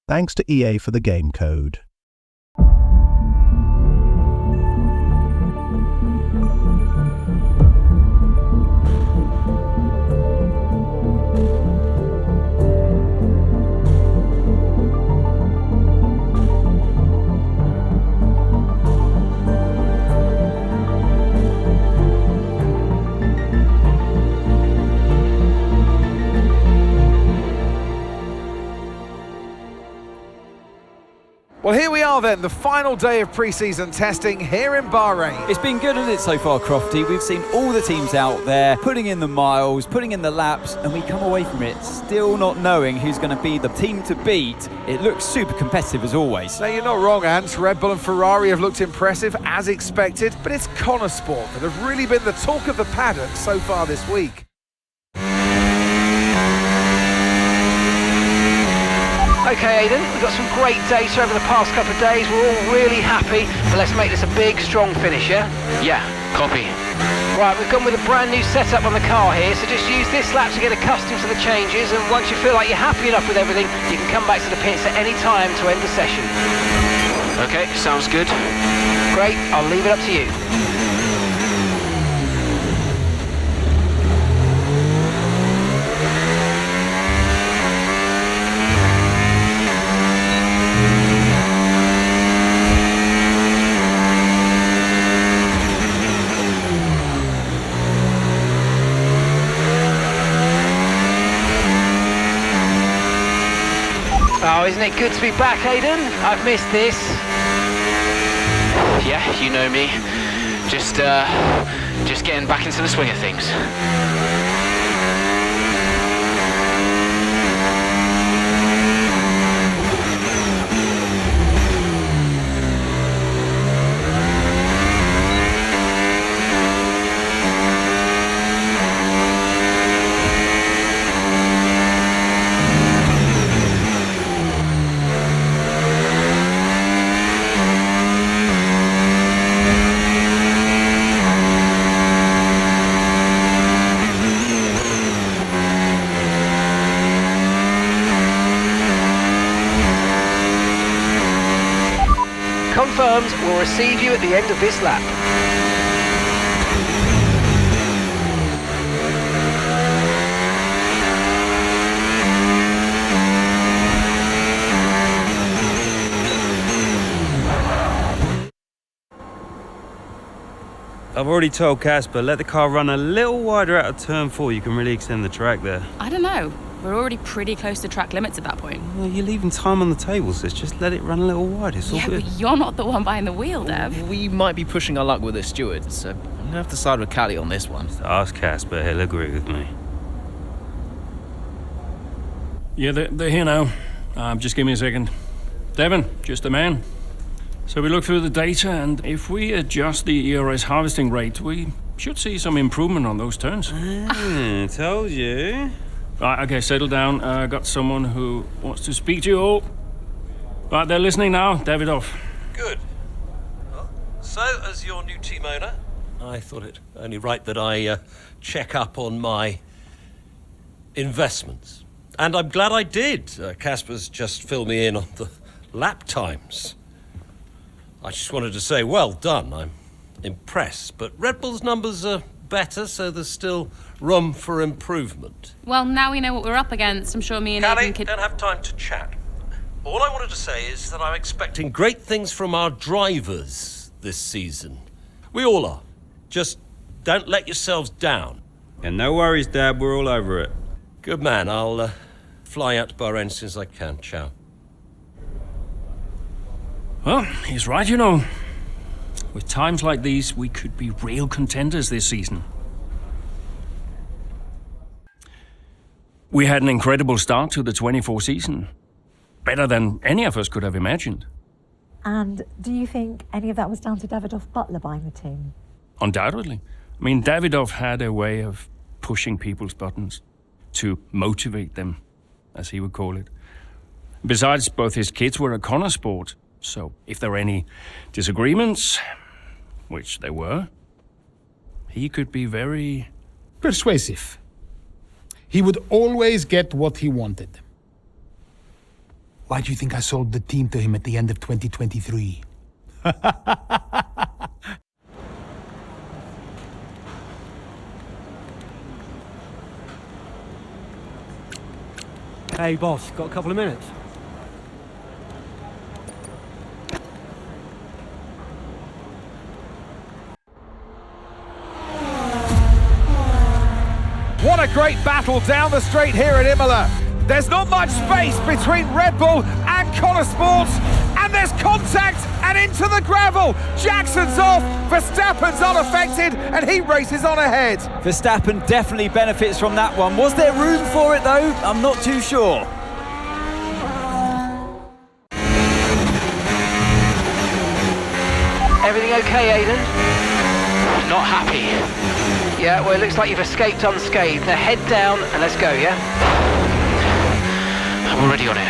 Thanks to EA for the game code. Well, here we are then, the final day of pre-season testing here in Bahrain. It's been good, hasn't it, so far, Crofty? We've seen all the teams out there, putting in the miles, putting in the laps, and we come away from it still not knowing who's going to be the team to beat. It looks super competitive as always. Now, you're not wrong, Ant. Red Bull and Ferrari have looked impressive, as expected, but it's Konnersport that have really been the talk of the paddock so far this week. Okay, Aidan, we've got some great data over the past couple of days. We're all really happy, but let's make this a big, strong finish, yeah? Yeah, copy. Right, we've gone with a brand new setup on the car here, so just use this lap to get accustomed to the changes, and once you feel like you're happy enough with everything, you can come back to the pits at any time to end the session. Okay, sounds good. Great, I'll leave it up to you. Oh, isn't it good to be back, Aidan? I've missed this. Yeah, you know me. Just getting back into the swing of things. Confirmed, we'll receive you at the end of this lap. I've already told Casper, let the car run a little wider out of turn 4. You can really extend the track there. I don't know. We're already pretty close to track limits at that point. Well, you're leaving time on the table, sis. Just let it run a little wider. It's all good. But you're not the one behind the wheel, Dev. We might be pushing our luck with the steward, so I'm going to have to side with Callie on this one. Just ask Casper, he'll agree with me. Yeah, they're here now. Just give me a second. Devon, just a man. So we look through the data, and if we adjust the ERS harvesting rate, we should see some improvement on those turns. Told you. Right, okay, settle down. Got someone who wants to speak to you all. Right, they're listening now. Davidoff. Good. Well, so, as your new team owner, I thought it only right that I check up on my investments. And I'm glad I did. Casper's just filled me in on the lap times. I just wanted to say, well done. I'm impressed. But Red Bull's numbers are better, so there's still room for improvement. Well, now we know what we're up against. I'm sure me and Callie, Aidan could... don't have time to chat. All I wanted to say is that I'm expecting great things from our drivers this season. We all are. Just don't let yourselves down. And no worries, Dad. We're all over it. Good man. I'll fly out to Bahrain as soon as I can. Ciao. Well, he's right, you know. With times like these, we could be real contenders this season. We had an incredible start to the 24 season. Better than any of us could have imagined. And do you think any of that was down to Davidoff Butler buying the team? Undoubtedly. I mean, Davidoff had a way of pushing people's buttons to motivate them, as he would call it. Besides, both his kids were at Konnersport, so if there were any disagreements, which there were, he could be very... persuasive. He would always get what he wanted. Why do you think I sold the team to him at the end of 2023? Hey boss, got a couple of minutes? What a great battle down the straight here at Imola. There's not much space between Red Bull and Konnersport, and there's contact and into the gravel. Jackson's off, Verstappen's unaffected, and he races on ahead. Verstappen definitely benefits from that one. Was there room for it though? I'm not too sure. Everything okay, Aidan? Not happy. Yeah, well, it looks like you've escaped unscathed. Now head down and let's go, yeah? I'm already on it.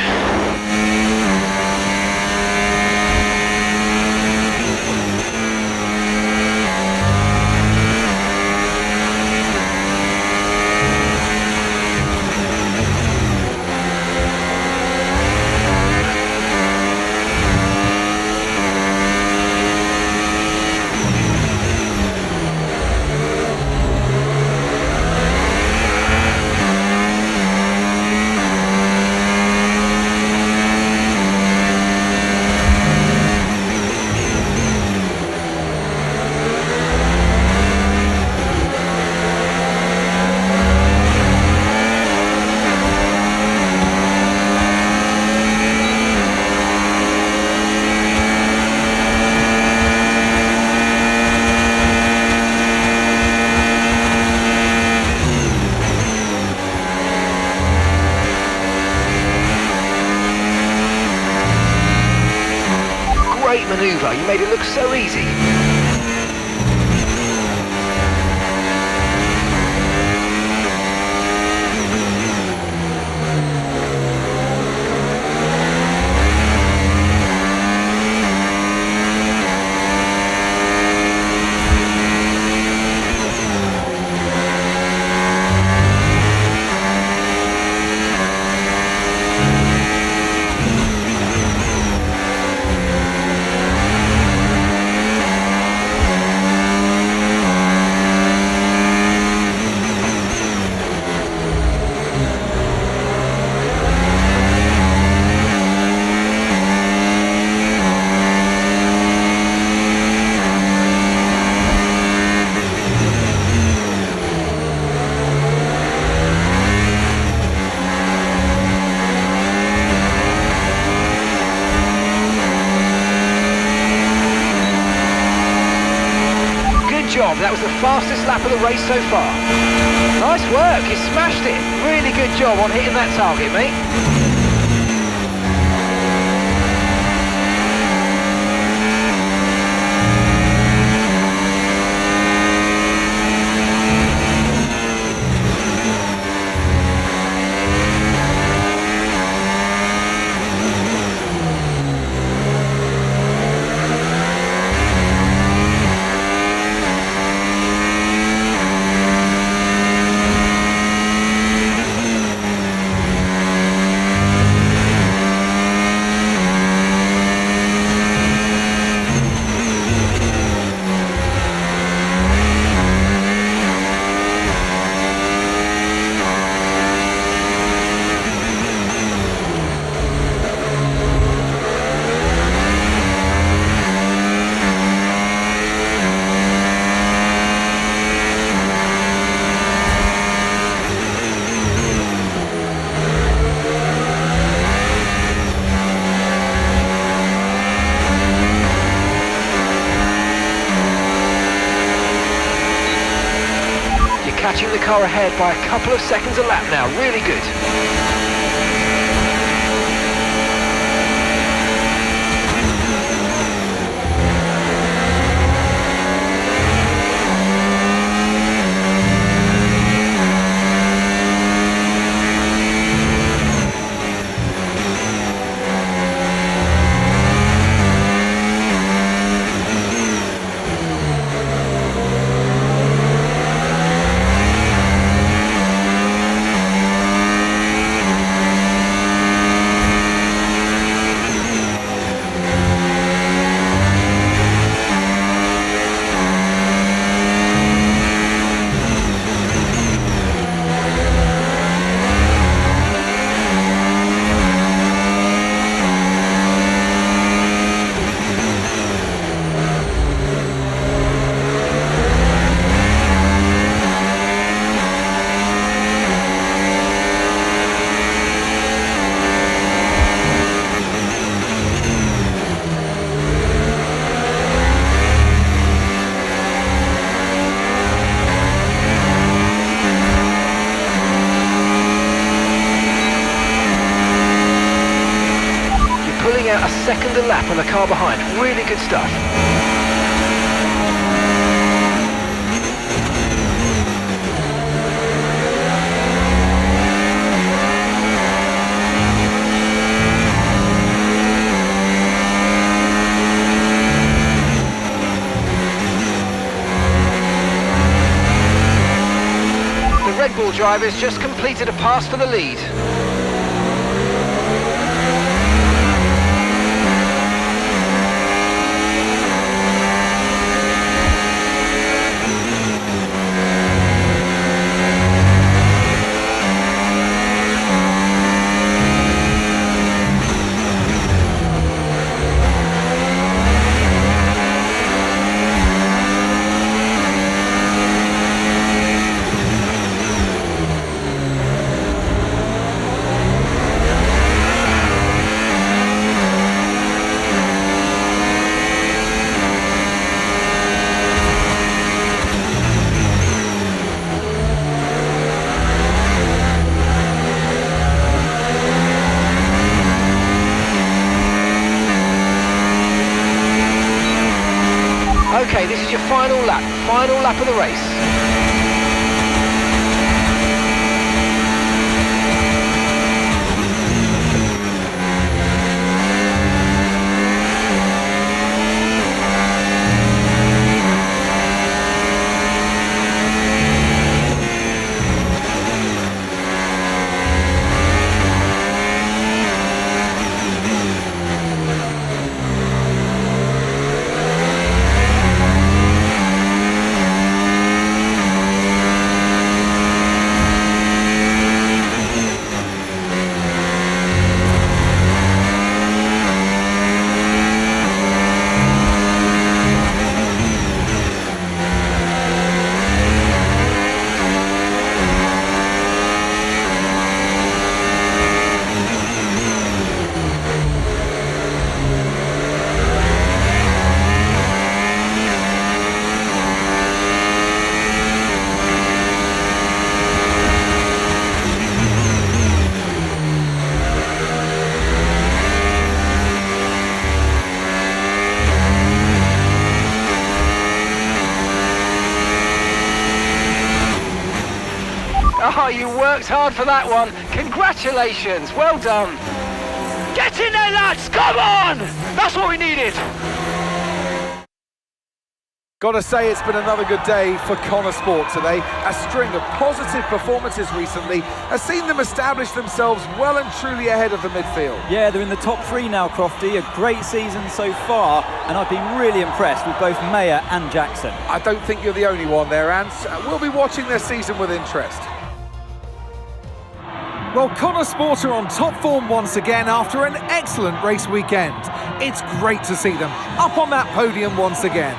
Great manoeuvre, you made it look so easy. That was the fastest lap of the race so far. Nice work, you smashed it. Really good job on hitting that target, mate. Catching the car ahead by a couple of seconds a lap now, really good. bang out a second a lap on the car behind. Really good stuff. Red Bull drivers just completed a pass for the lead. Okay, this is your final lap of the race. Oh, you worked hard for that one. Congratulations, well done. Get in there, lads, come on! That's what we needed. Gotta say, it's been another good day for Konnersport today. A string of positive performances recently has seen them establish themselves well and truly ahead of the midfield. Yeah, they're in the top three now, Crofty. A great season so far, and I've been really impressed with both Mayer and Jackson. I don't think you're the only one there, Ants. We'll be watching their season with interest. Well, Konnersport are on top form once again after an excellent race weekend. It's great to see them up on that podium once again.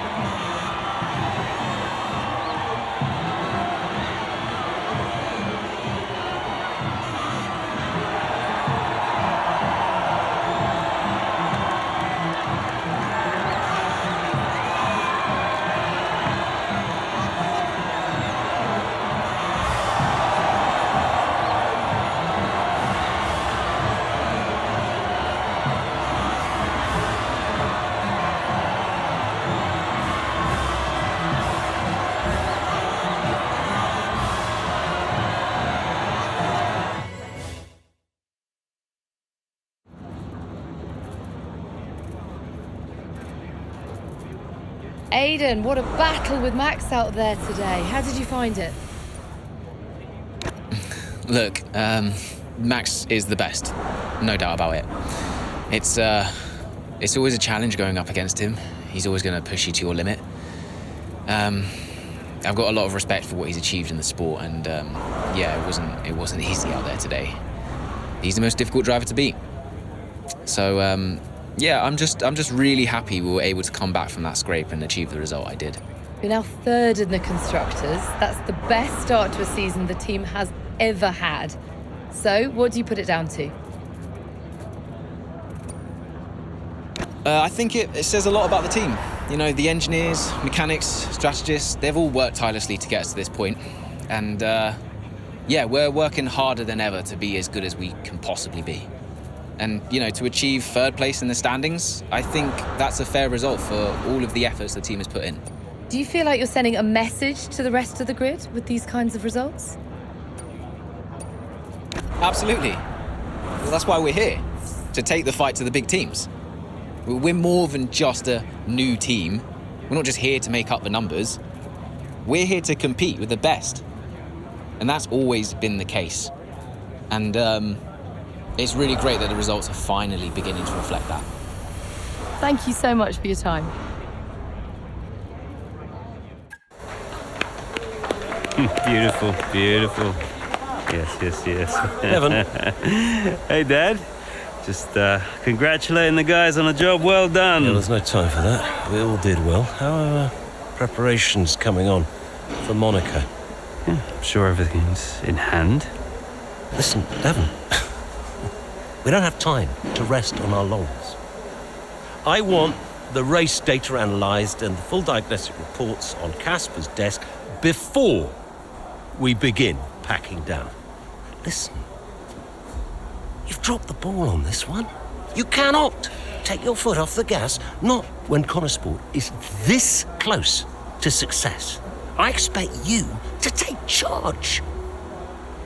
Aidan, what a battle with Max out there today. How did you find it? Look, Max is the best, no doubt about it. It's always a challenge going up against him. He's always going to push you to your limit. I've got a lot of respect for what he's achieved in the sport, and yeah, it wasn't easy out there today. He's the most difficult driver to beat. So yeah, I'm just really happy we were able to come back from that scrape and achieve the result I did. You're now third in the Constructors. That's the best start to a season the team has ever had. So, what do you put it down to? I think it says a lot about the team. You know, the engineers, mechanics, strategists, they've all worked tirelessly to get us to this point. And yeah, we're working harder than ever to be as good as we can possibly be. And, you know, to achieve third place in the standings, I think that's a fair result for all of the efforts the team has put in. Do you feel like you're sending a message to the rest of the grid with these kinds of results? Absolutely. Well, that's why we're here, to take the fight to the big teams. We're more than just a new team. We're not just here to make up the numbers. We're here to compete with the best. And that's always been the case. And it's really great that the results are finally beginning to reflect that. Thank you so much for your time. Beautiful, beautiful. Yes. Evan. Hey, Dad. Just congratulating the guys on a job well done. Yeah, there's no time for that. We all did well. How are preparations coming on for Monaco? Yeah, I'm sure everything's in hand. Listen, Evan. We don't have time to rest on our laurels. I want the race data analysed and the full diagnostic reports on Casper's desk before we begin packing down. Listen, you've dropped the ball on this one. You cannot take your foot off the gas, not when Konnersport is this close to success. I expect you to take charge.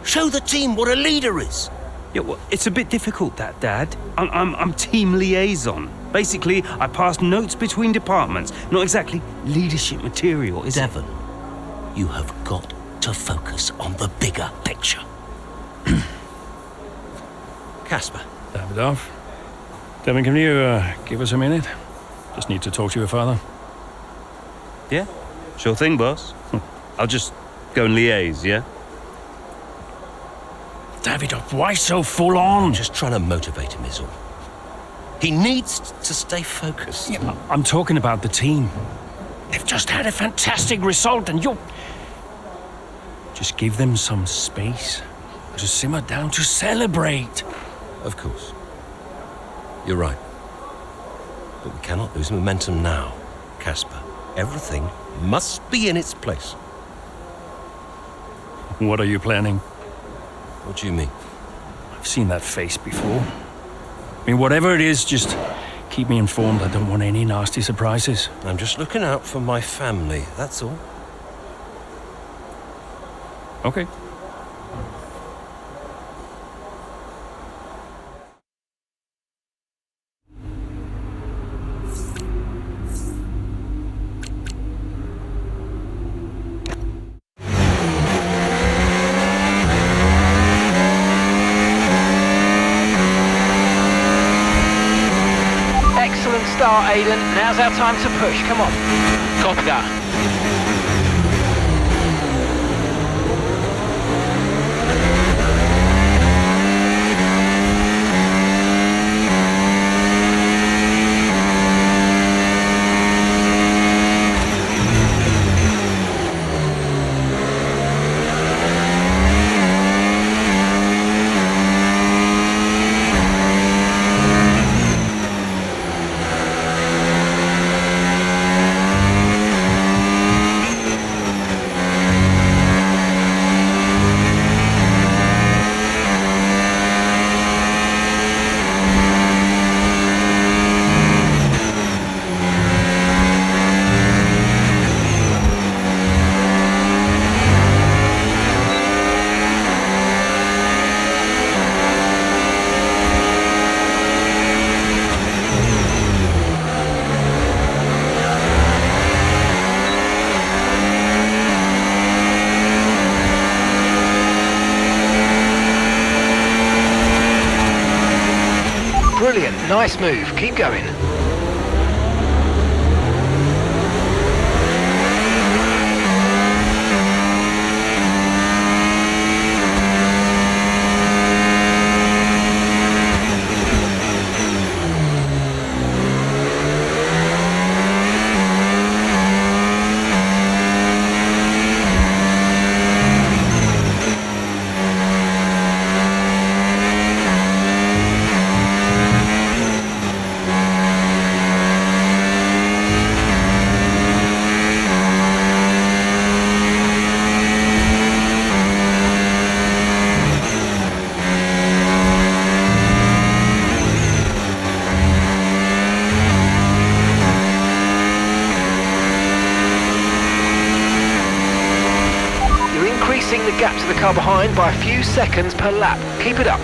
Show the team what a leader is. Yeah, well, it's a bit difficult, that, Dad. I'm team liaison. Basically, I pass notes between departments. Not exactly leadership material, is it? Devon, you have got to focus on the bigger picture. Casper. Davidoff. Devon, can you give us a minute? Just need to talk to your father. Yeah, sure thing, boss. I'll just go and liaise, yeah? Davidoff, why so full on? I'm just trying to motivate him, is all. He needs to stay focused. Yeah, I'm talking about the team. They've just had a fantastic result and you're... Just give them some space to simmer down, to celebrate. Of course. You're right. But we cannot lose momentum now, Casper. Everything must be in its place. What are you planning? What do you mean? I've seen that face before. I mean, whatever it is, just keep me informed. I don't want any nasty surprises. I'm just looking out for my family, that's all. Okay. Excellent start, Aidan. Now's our time to push. Come on. Copy that. Brilliant, nice move, keep going. car behind by a few seconds per lap. Keep it up.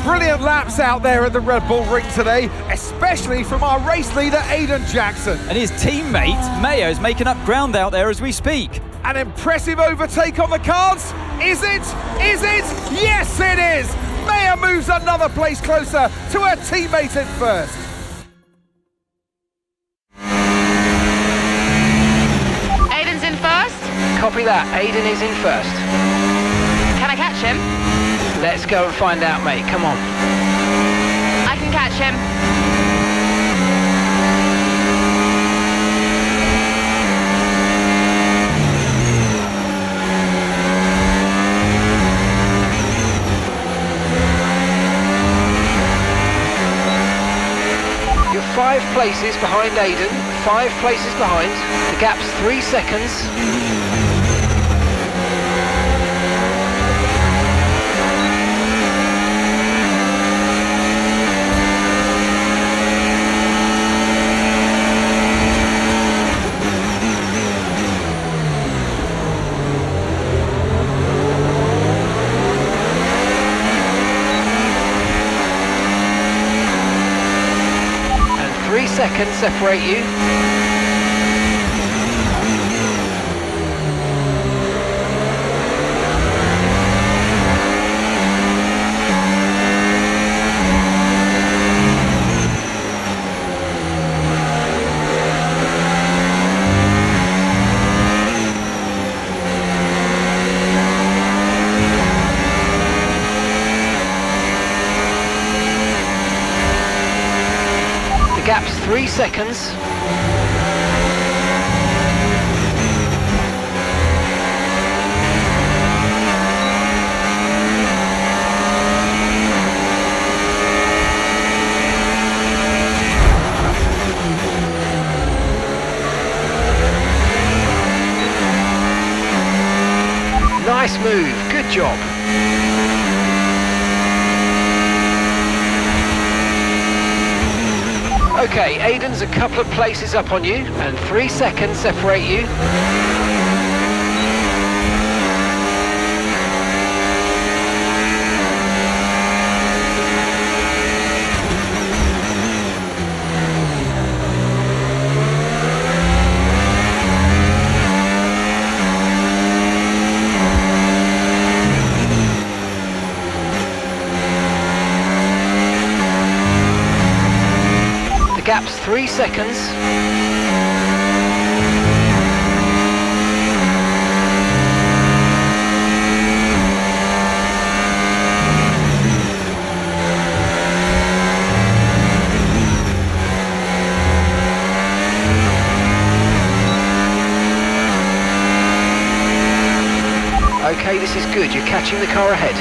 Brilliant laps out there at the Red Bull ring today, especially from our race leader, Aiden Jackson. And his teammate, Mayo's making up ground out there as we speak. An impressive overtake on the cards. Is it? Is it? Yes, it is. Mayo moves another place closer to her teammate in first. Aiden's in first. Copy that. Aiden is in first. Can I catch him? Let's go and find out, mate. Come on. I can catch him. You're 5 places behind Aiden. 5 places behind. The gap's 3 seconds. And 3 seconds separate you. Gap's 3 seconds. Nice move, good job. Okay, Aiden's a couple of places up on you, and 3 seconds separate you. Gap's 3 seconds. Okay, this is good. You're catching the car ahead.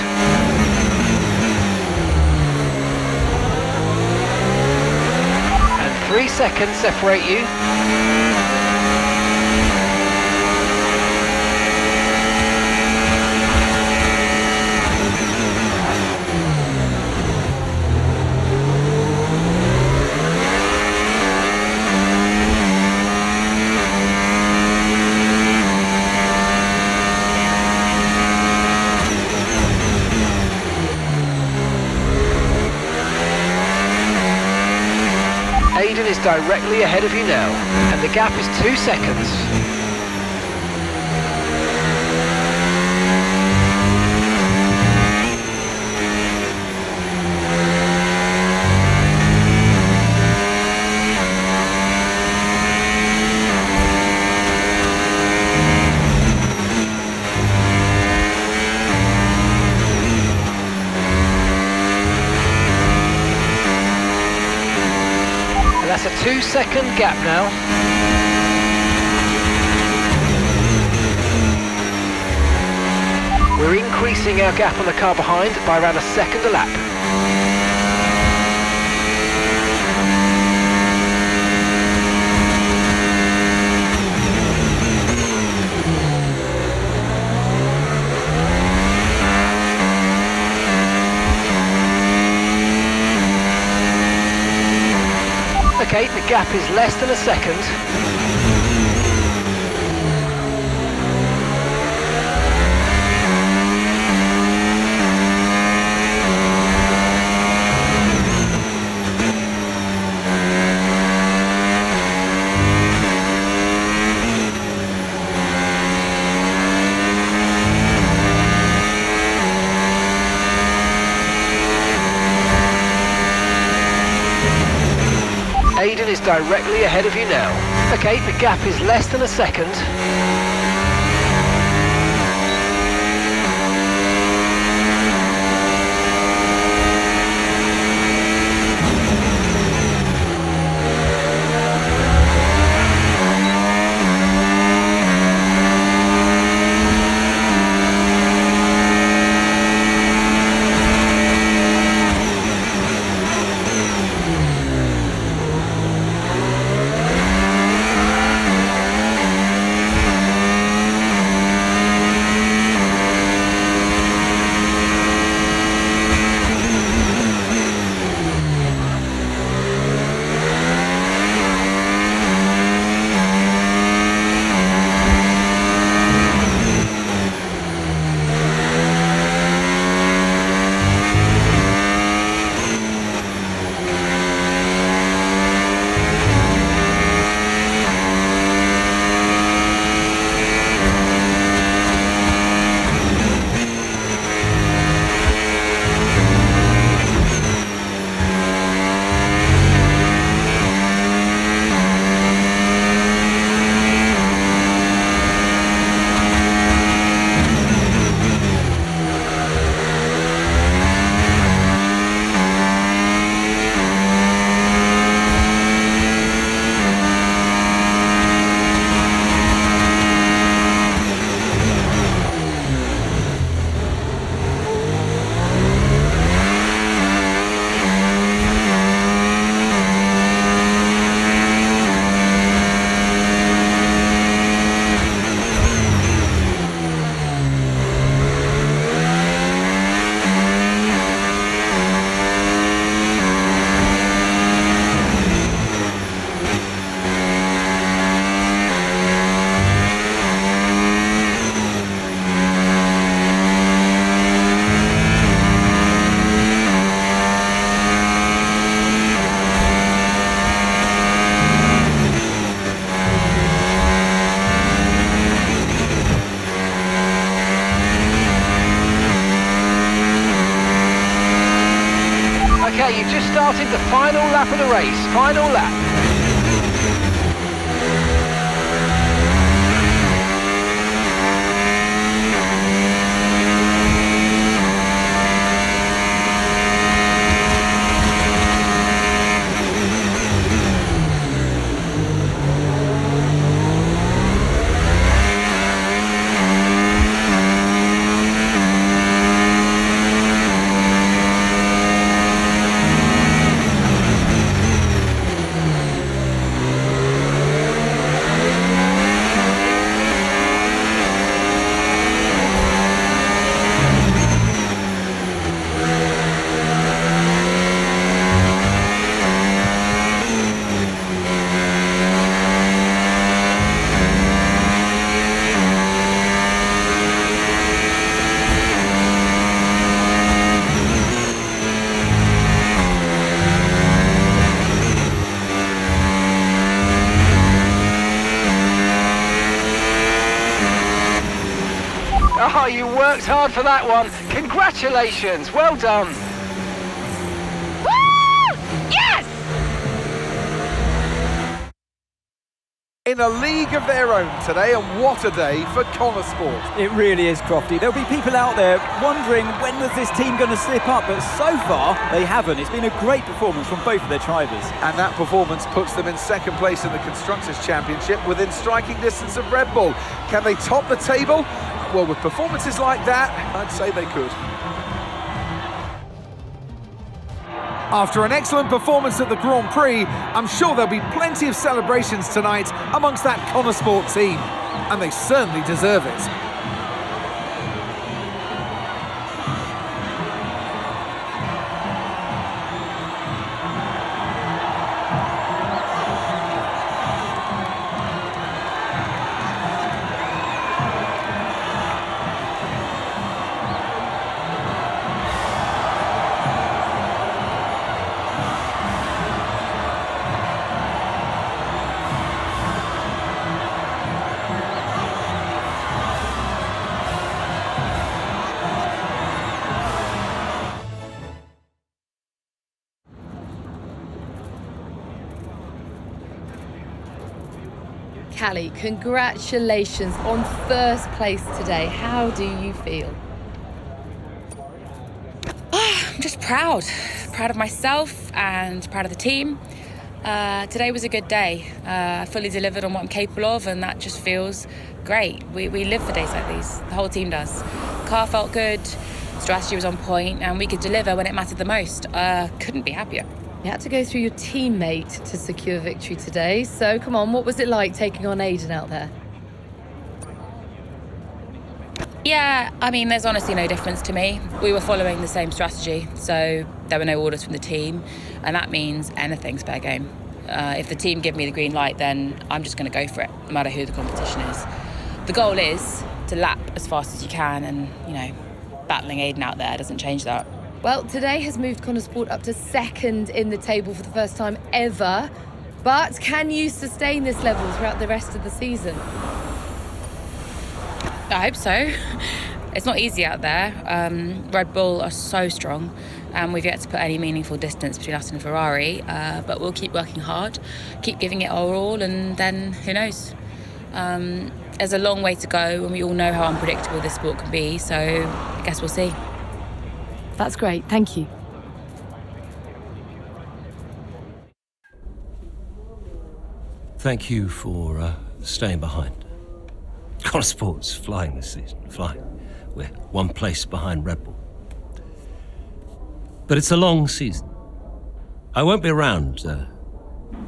3 seconds separate you. is directly ahead of you now, and the gap is 2 seconds. That's a 2-second gap now. We're increasing our gap on the car behind by around a second a lap. Okay, the gap is less than a second. Aiden is directly ahead of you now. Okay, the gap is less than a second. Okay, you've just started the final lap of the race. Final lap. worked hard for that one. Congratulations, well done. Woo! Yes! In a league of their own today, and what a day for Konnersport. It really is, Crofty. There'll be people out there wondering when was this team going to slip up, but so far they haven't. It's been a great performance from both of their drivers. And that performance puts them in second place in the Constructors' Championship within striking distance of Red Bull. Can they top the table? Well, with performances like that, I'd say they could. After an excellent performance at the Grand Prix, I'm sure there'll be plenty of celebrations tonight amongst that Konnersport team, and they certainly deserve it. Callie, congratulations on first place today. How do you feel? I'm just proud of myself and proud of the team. Today was a good day. I fully delivered on what I'm capable of, and that just feels great. We live for days like these. The whole team does. Car felt good, strategy was on point, and we could deliver when it mattered the most. Couldn't be happier. You had to go through your teammate to secure victory today. So come on, what was it like taking on Aiden out there? Yeah, I mean, there's honestly no difference to me. We were following the same strategy, so there were no orders from the team, and that means anything's fair game. If the team give me the green light, then I'm just going to go for it, no matter who the competition is. The goal is to lap as fast as you can, and, you know, battling Aiden out there doesn't change that. Well, today has moved Konnersport up to second in the table for the first time ever. But can you sustain this level throughout the rest of the season? I hope so. It's not easy out there. Red Bull are so strong, and we've yet to put any meaningful distance between us and Ferrari. But we'll keep working hard, keep giving it our all, and then who knows? There's a long way to go, and we all know how unpredictable this sport can be, so I guess we'll see. That's great, thank you. Thank you for staying behind. Konnersport's flying this season, flying. We're one place behind Red Bull. But it's a long season. I won't be around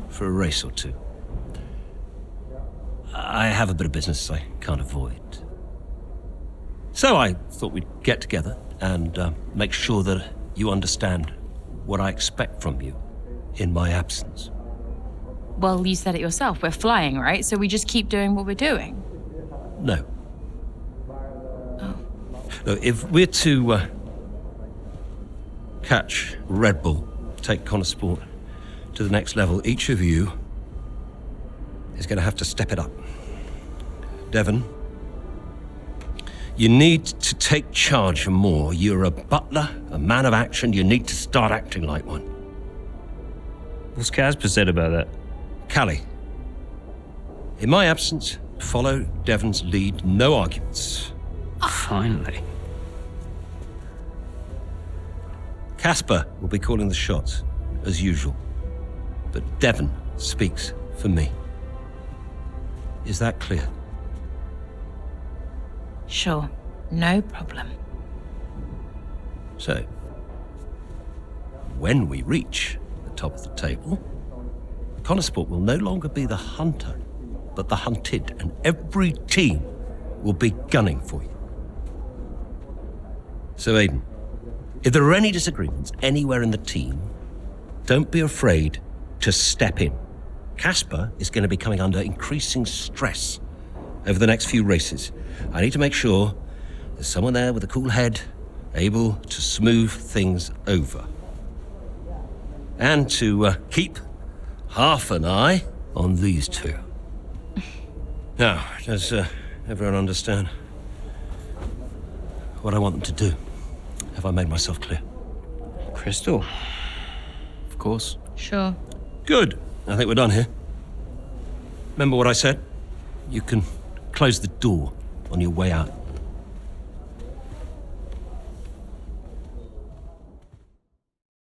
for a race or two. I have a bit of business I can't avoid. So I thought we'd get together and make sure that you understand what I expect from you in my absence. Well, you said it yourself. We're flying, right? So we just keep doing what we're doing. No. Oh. Look, if we're to catch Red Bull, take Konnersport to the next level, each of you is going to have to step it up. Devon, you need to take charge more. You're a butler, a man of action. You need to start acting like one. What's Casper said about that? Callie, in my absence, follow Devon's lead. No arguments. Finally. Casper will be calling the shots, as usual. But Devon speaks for me. Is that clear? Sure, no problem. So, when we reach the top of the table, Konnersport will no longer be the hunter, but the hunted, and every team will be gunning for you. So, Aiden, if there are any disagreements anywhere in the team, don't be afraid to step in. Casper is going to be coming under increasing stress over the next few races. I need to make sure there's someone there with a cool head, able to smooth things over. And to keep half an eye on these two. Now, does everyone understand what I want them to do. Have I made myself clear? Crystal. Of course. Sure. Good. I think we're done here. Remember what I said? You can close the door on your way out.